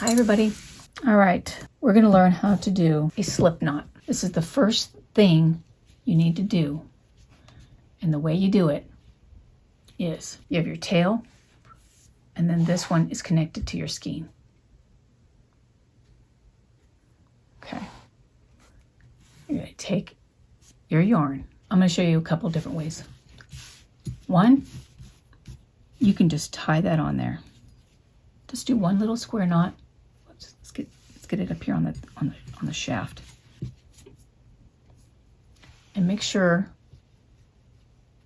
Hi everybody. All right, we're going to learn how to do a slip knot. This is the first thing you need to do. And the way you do it is you have your tail, and then this one is connected to your skein. Okay. You're going to take your yarn. I'm going to show you a couple different ways. One, you can just tie that on there. Just do one little square knot. Let's get it up here on the shaft. And make sure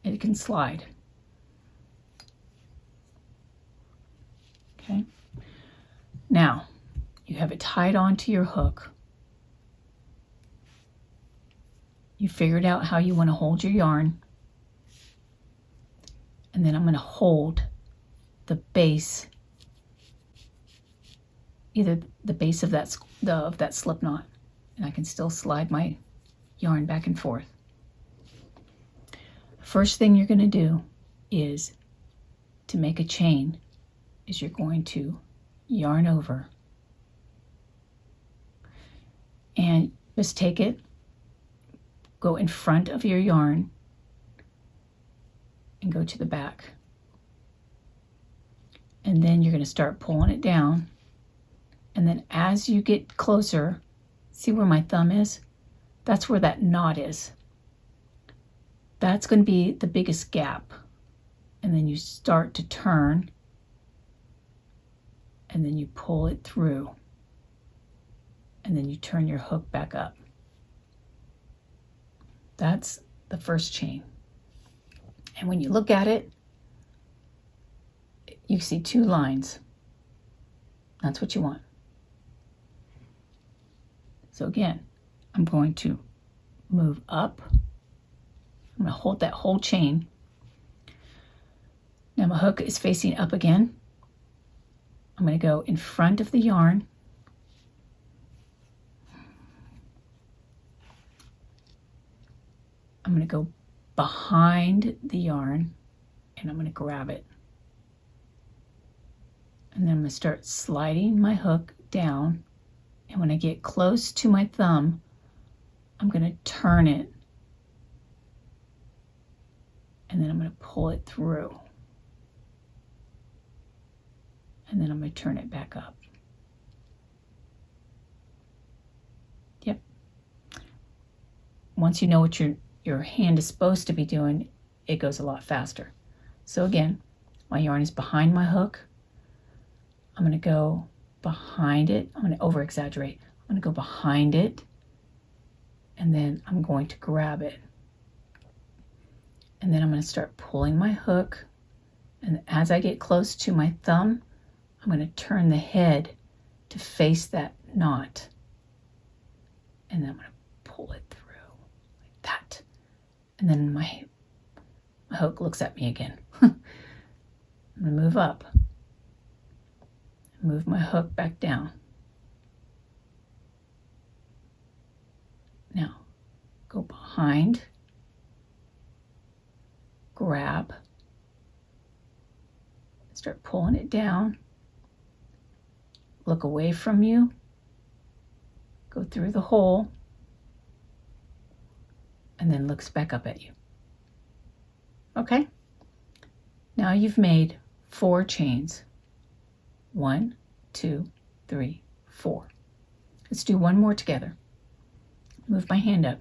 it can slide. Okay. Now, you have it tied onto your hook. You figured out how you want to hold your yarn. And then I'm going to hold the base, either the base of that slip knot, and I can still slide my yarn back and forth. First thing you're going to do is to make a chain is you're going to yarn over and just take it, go in front of your yarn and go to the back. And then you're going to start pulling it down. And then as you get closer, see where my thumb is? That's where that knot is. That's going to be the biggest gap. And then you start to turn, and then you pull it through. And then you turn your hook back up. That's the first chain. And when you look at it, you see two lines. That's what you want. So again, I'm going to move up. I'm going to hold that whole chain. Now my hook is facing up again. I'm going to go in front of the yarn. I'm going to go behind the yarn, and I'm going to grab it. And then I'm going to start sliding my hook down. And when I get close to my thumb, I'm going to turn it. And then I'm going to pull it through. And then I'm going to turn it back up. Yep. Once you know what your hand is supposed to be doing, it goes a lot faster. So again, my yarn is behind my hook. I'm going to go behind it. I'm going to over exaggerate. I'm going to go behind it, and then I'm going to grab it. And then I'm going to start pulling my hook. And as I get close to my thumb, I'm going to turn the head to face that knot. And then I'm going to pull it through like that. And then my hook looks at me again. I'm going to move up. Move my hook back down. Now, go behind, grab, start pulling it down, look away from you, go through the hole, and then looks back up at you. Okay? Now you've made 4 chains. 1, 2, 3, 4. Let's do one more together. Move my hand up.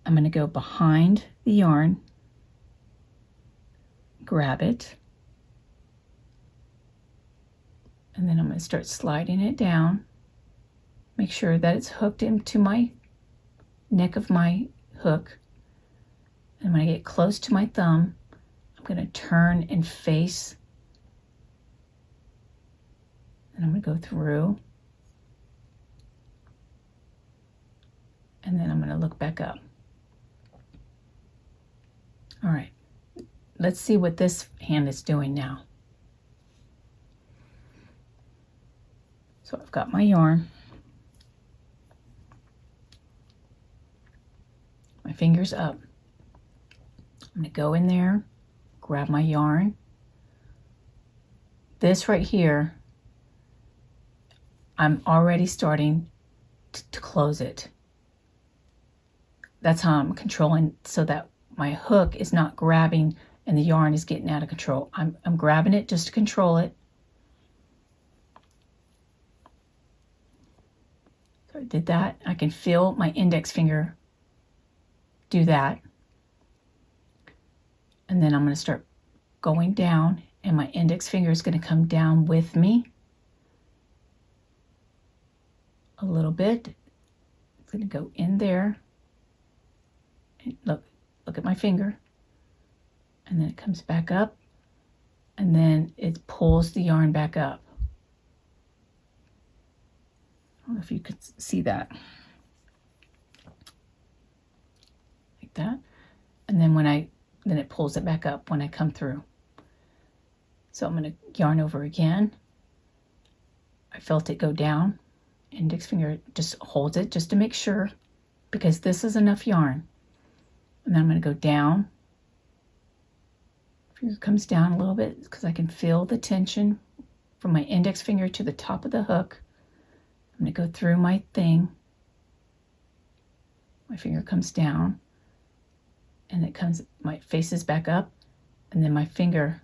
I'm going to go behind the yarn, grab it, and then I'm going to start sliding it down. Make sure that it's hooked into my neck of my hook. And when I get close to my thumb, I'm going to turn and face. And I'm going to go through. And then I'm going to look back up. All right. Let's see what this hand is doing now. So I've got my yarn. My fingers up. I'm going to go in there, grab my yarn, this right here, I'm already starting to close it. That's how I'm controlling, so that my hook is not grabbing and the yarn is getting out of control. I'm grabbing it just to control it. So I did that. I can feel my index finger do that. And then I'm going to start going down, and my index finger is going to come down with me a little bit. It's going to go in there. And look at my finger. And then it comes back up, and then it pulls the yarn back up. I don't know if you could see that. Like that. And then then it pulls it back up when I come through. So I'm going to yarn over again. I felt it go down. Index finger just holds it just to make sure, because this is enough yarn. And then I'm going to go down. Finger comes down a little bit because I can feel the tension from my index finger to the top of the hook. I'm going to go through my thing. My finger comes down, and it comes, my face is back up, and then my finger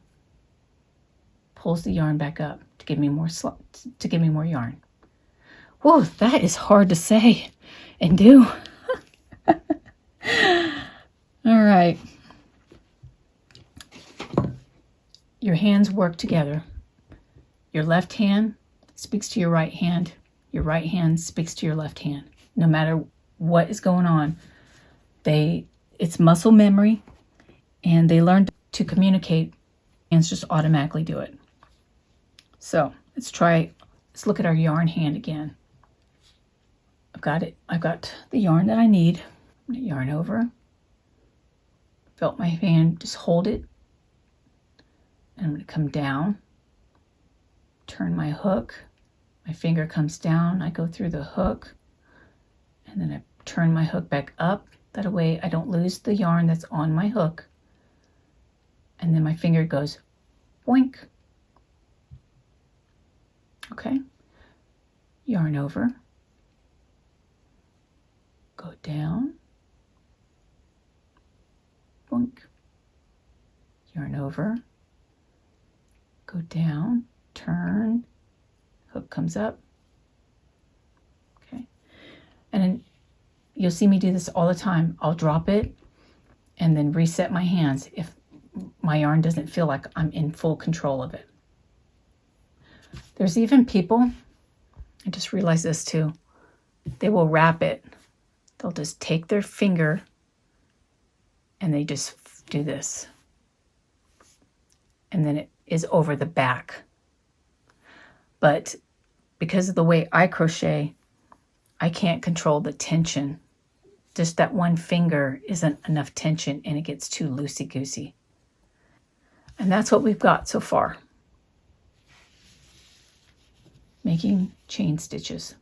pulls the yarn back up to give me more yarn. Whoa, that is hard to say and do. All right. Your hands work together. Your left hand speaks to your right hand. Your right hand speaks to your left hand. No matter what is going on, it's muscle memory, and they learn to communicate. Hands just automatically do it. So let's look at our yarn hand again. I've got it. I've got the yarn that I need. I'm going to yarn over. Felt my hand, just hold it. And I'm going to come down, turn my hook. My finger comes down. I go through the hook, and then I turn my hook back up. That way I don't lose the yarn that's on my hook. And then my finger goes boink. Okay. Yarn over. Go down. Boink. Yarn over. Go down, turn, hook comes up. Okay. And then you'll see me do this all the time. I'll drop it and then reset my hands if my yarn doesn't feel like I'm in full control of it. There's even people, I just realized this too, they will wrap it. They'll just take their finger and they just do this. And then it is over the back. But because of the way I crochet, I can't control the tension. Just that one finger isn't enough tension, and it gets too loosey-goosey. And that's what we've got so far. Making chain stitches.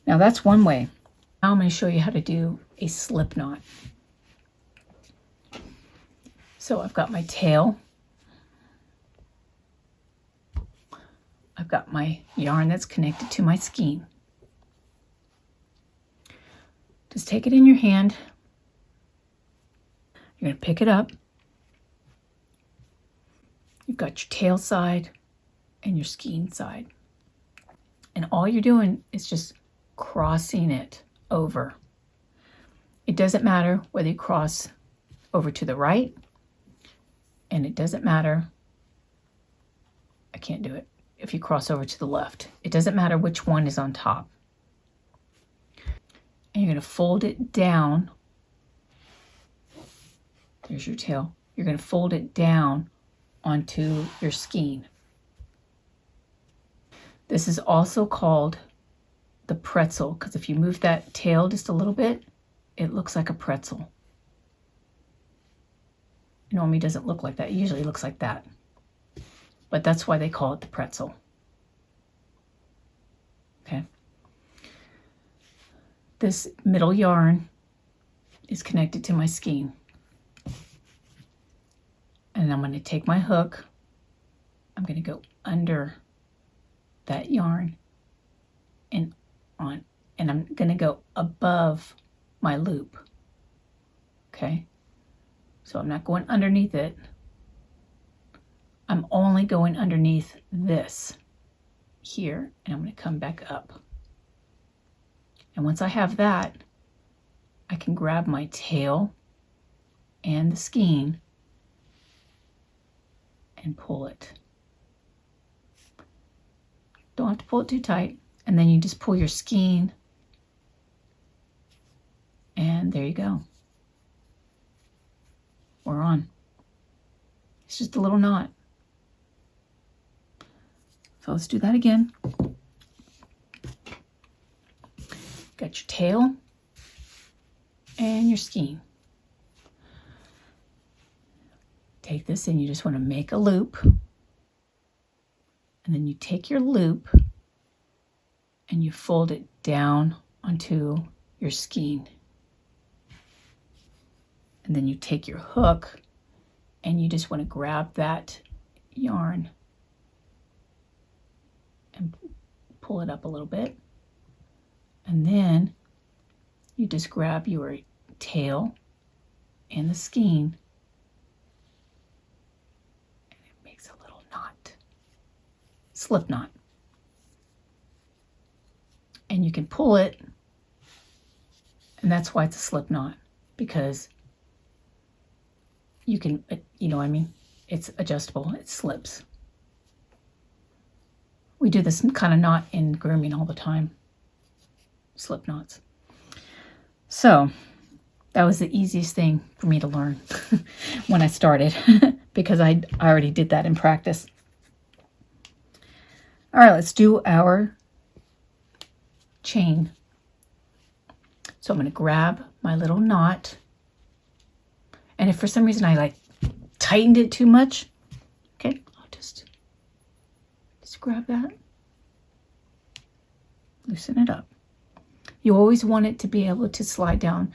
Now that's one way. Now I'm going to show you how to do a slip knot. So I've got my tail. I've got my yarn that's connected to my skein. Just take it in your hand. You're going to pick it up. You've got your tail side and your skein side. And all you're doing is just crossing it over. It doesn't matter whether you cross over to the right, and it doesn't matter, I can't do it, if you cross over to the left. It doesn't matter which one is on top. And you're going to fold it down. There's your tail. You're going to fold it down onto your skein. This is also called the pretzel, because if you move that tail just a little bit, it looks like a pretzel. It normally doesn't look like that. It usually looks like that. But that's why they call it the pretzel. Okay. This middle yarn is connected to my skein. And I'm going to take my hook. I'm going to go under that yarn and on, and I'm going to go above my loop. Okay, so I'm not going underneath it. I'm only going underneath this here, and I'm going to come back up. And once I have that, I can grab my tail and the skein and pull it. Don't have to pull it too tight. And then you just pull your skein, and there you go. We're on. It's just a little knot. So let's do that again. Got your tail and your skein. Take this and you just want to make a loop. And then you take your loop and you fold it down onto your skein. And then you take your hook and you just want to grab that yarn and pull it up a little bit. And then you just grab your tail and the skein, and it makes a little knot, slip knot. And you can pull it, and that's why it's a slip knot, because you can, you know what I mean? It's adjustable, it slips. We do this kind of knot in grooming all the time, slip knots. So that was the easiest thing for me to learn when I started because I already did that in practice. All right, let's do our chain. So I'm going to grab my little knot, and if for some reason I like tightened it too much, okay, I'll just grab that, loosen it up. You always want it to be able to slide down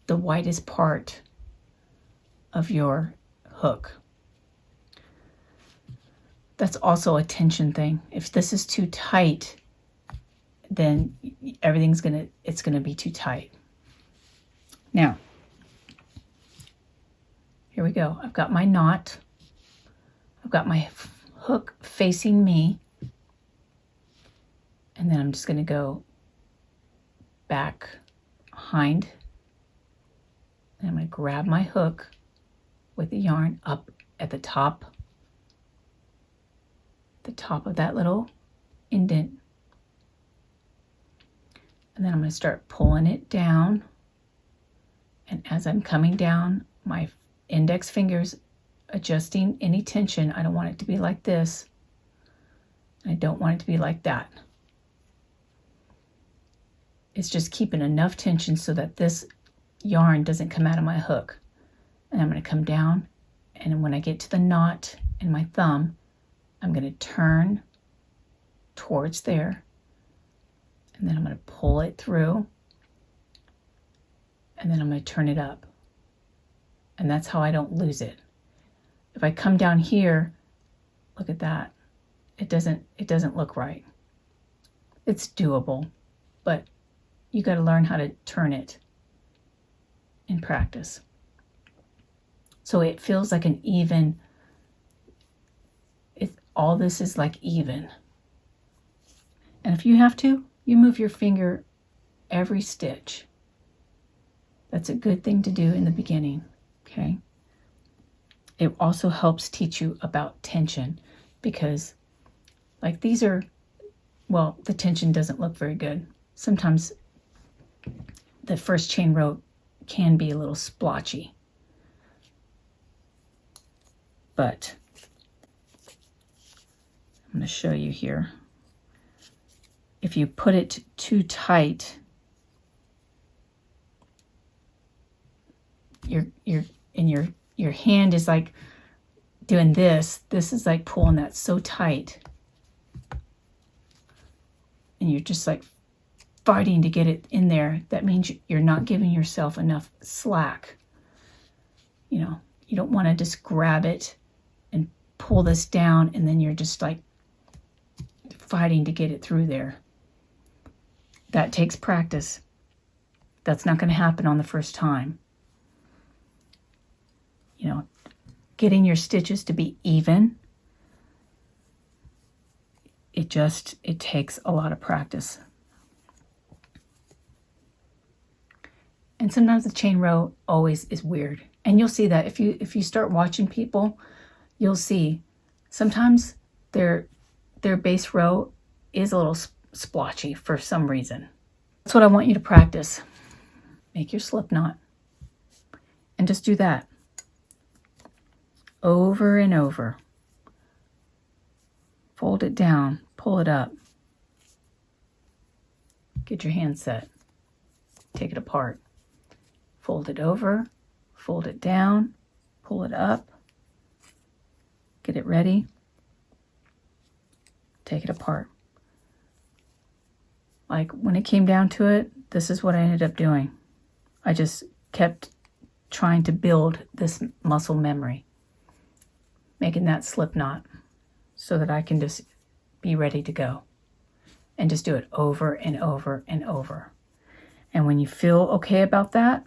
the widest part of your hook. That's also a tension thing. If this is too tight, then it's gonna be too tight. Now, here we go. I've got my knot. I've got my hook facing me. And then I'm just gonna go back behind. And I'm gonna grab my hook with the yarn up at the top of that little indent. And then I'm going to start pulling it down. And as I'm coming down, my index fingers adjusting any tension. I don't want it to be like this. I don't want it to be like that. It's just keeping enough tension so that this yarn doesn't come out of my hook. And I'm going to come down, and when I get to the knot in my thumb, I'm going to turn towards there, and then I'm going to pull it through, and then I'm going to turn it up. And that's how I don't lose it. If I come down here, look at that. It doesn't look right. It's doable, but you got to learn how to turn it in practice. So it feels like an even, all this is like even. And if you have to, you move your finger every stitch. That's a good thing to do in the beginning, okay? It also helps teach you about tension, because like these are, well, the tension doesn't look very good. Sometimes the first chain row can be a little splotchy. But I'm going to show you here. If you put it too tight, your hand is like doing this. This is like pulling that so tight, and you're just like fighting to get it in there. That means you're not giving yourself enough slack. You know, you don't want to just grab it and pull this down and then you're just like fighting to get it through there. That takes practice. That's not going to happen on the first time. You know, getting your stitches to be even, it takes a lot of practice. And sometimes the chain row always is weird. And you'll see that if you start watching people, you'll see sometimes their base row is a little splotchy for some reason. That's what I want you to practice. Make your slip knot and just do that over and over. Fold it down, pull it up. Get your hand set. Take it apart. Fold it over, fold it down, pull it up. Get it ready. Take it apart. Like when it came down to it, this is what I ended up doing. I just kept trying to build this muscle memory, making that slip knot so that I can just be ready to go and just do it over and over and over. And when you feel okay about that,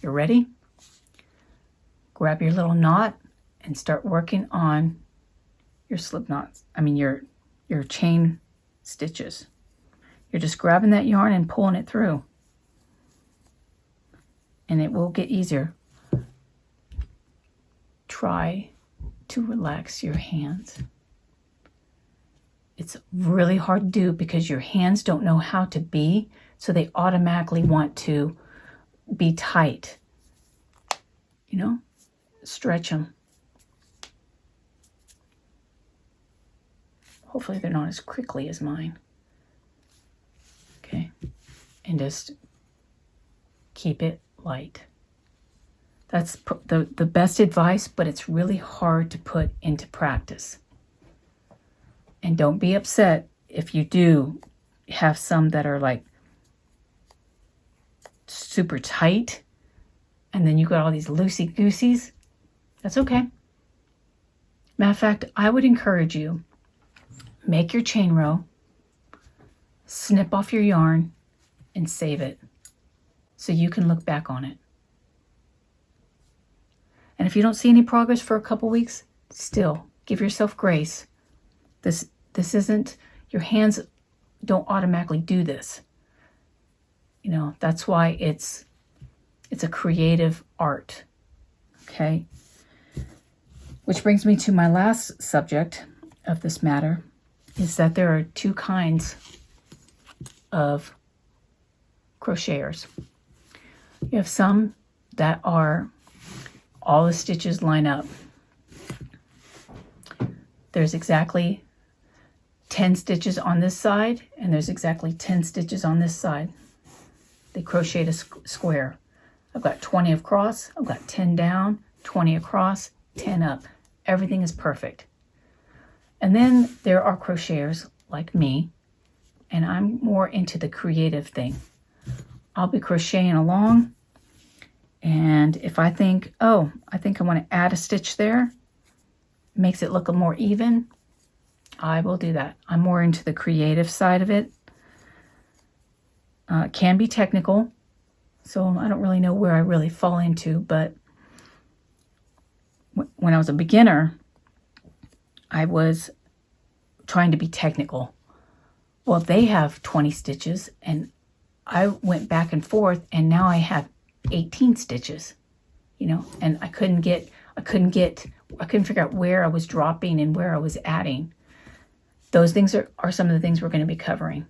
you're ready, grab your little knot and start working on your slip knots. I mean your chain stitches. You're just grabbing that yarn and pulling it through. And it will get easier. Try to relax your hands. It's really hard to do because your hands don't know how to be, so they automatically want to be tight. You know, stretch them. Hopefully they're not as crinkly as mine. Okay, and just keep it light. That's the best advice, but it's really hard to put into practice. And don't be upset if you do have some that are like super tight and then you got all these loosey-gooseys. That's okay. Matter of fact, I would encourage you, make your chain row, snip off your yarn, and save it so you can look back on it. And if you don't see any progress for a couple weeks, still give yourself grace. This isn't, your hands don't automatically do this. You know, that's why it's a creative art. Okay? Which brings me to my last subject of this matter, is that there are two kinds of crocheters. You have some that are all the stitches line up. There's exactly 10 stitches on this side, and there's exactly 10 stitches on this side. They crocheted a square. I've got 20 across, I've got 10 down, 20 across, 10 up. Everything is perfect. And then there are crocheters like me, and I'm more into the creative thing. I'll be crocheting along, and if I think, oh, I think I want to add a stitch there, makes it look more even, I will do that. I'm more into the creative side of it. It can be technical, so I don't really know where I really fall into, but when I was a beginner, I was trying to be technical. Well, they have 20 stitches, and I went back and forth, and now I have 18 stitches, you know, and I couldn't figure out where I was dropping and where I was adding. Those things are some of the things we're going to be covering,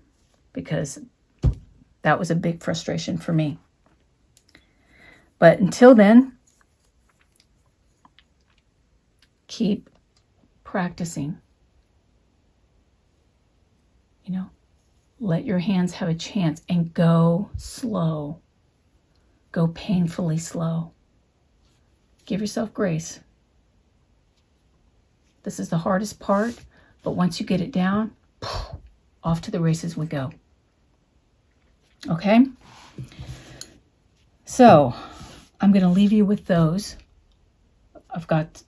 because that was a big frustration for me. But until then, keep practicing. You know, let your hands have a chance and go slow. Go painfully slow. Give yourself grace. This is the hardest part, but once you get it down, off to the races we go. Okay? So, I'm going to leave you with those. I've got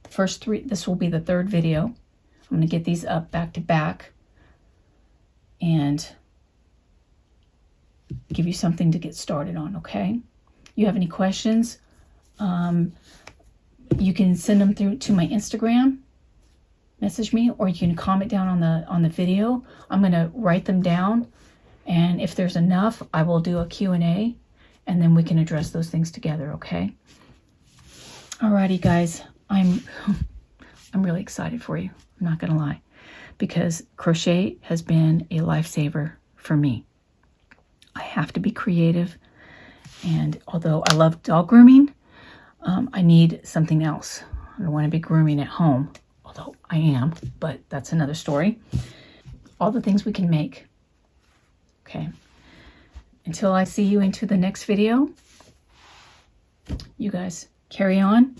first 3, this will be the 3rd video. I'm going to get these up back to back and give you something to get started on, okay? You have any questions, you can send them through to my Instagram, message me, or you can comment down on the video. I'm going to write them down, and if there's enough, I will do a Q&A, and then we can address those things together, okay? Alrighty, guys, I'm really excited for you. I'm not going to lie, because crochet has been a lifesaver for me. I have to be creative, and although I love dog grooming, I need something else. I don't want to be grooming at home, although I am, but that's another story. All the things we can make. Okay. Until I see you into the next video, you guys carry on,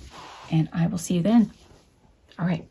and I will see you then. All right.